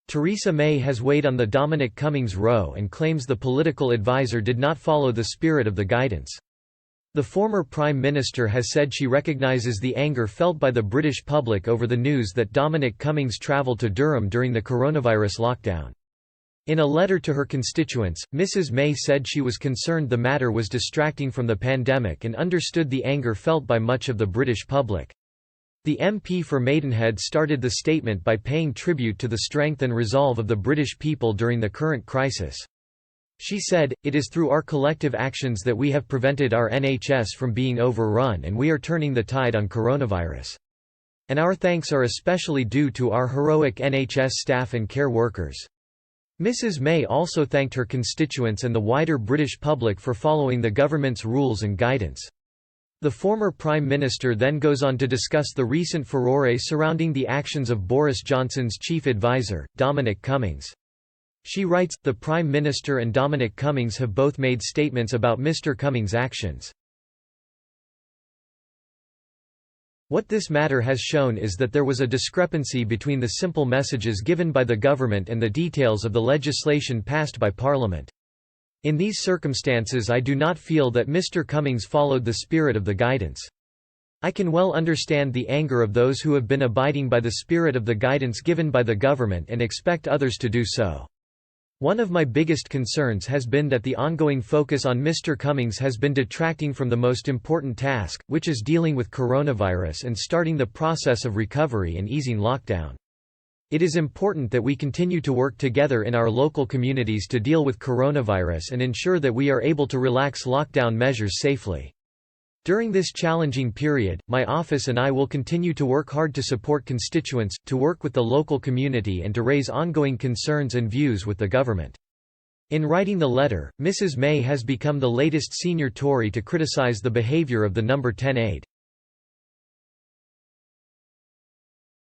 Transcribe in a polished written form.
Theresa May has weighed on the Dominic Cummings row and claims the political advisor did not follow the spirit of the guidance. The former Prime Minister has said she recognises the anger felt by the British public over the news that Dominic Cummings travelled to Durham during the coronavirus lockdown. In a letter to her constituents, Mrs May said she was concerned the matter was distracting from the pandemic and understood the anger felt by much of the British public. The MP for Maidenhead started the statement by paying tribute to the strength and resolve of the British people during the current crisis. She said, "It is through our collective actions that we have prevented our NHS from being overrun and we are turning the tide on coronavirus. And our thanks are especially due to our heroic NHS staff and care workers." Mrs May also thanked her constituents and the wider British public for following the government's rules and guidance. The former Prime Minister then goes on to discuss the recent furore surrounding the actions of Boris Johnson's chief advisor, Dominic Cummings. She writes, "The Prime Minister and Dominic Cummings have both made statements about Mr. Cummings' actions. What this matter has shown is that there was a discrepancy between the simple messages given by the government and the details of the legislation passed by Parliament. In these circumstances I do not feel that Mr. Cummings followed the spirit of the guidance. I can well understand the anger of those who have been abiding by the spirit of the guidance given by the government and expect others to do so. One of my biggest concerns has been that the ongoing focus on Mr. Cummings has been detracting from the most important task, which is dealing with coronavirus and starting the process of recovery and easing lockdown. It is important that we continue to work together in our local communities to deal with coronavirus and ensure that we are able to relax lockdown measures safely. During this challenging period, my office and I will continue to work hard to support constituents, to work with the local community and to raise ongoing concerns and views with the government." In writing the letter, Mrs May has become the latest senior Tory to criticise the behaviour of the No. 10 aide.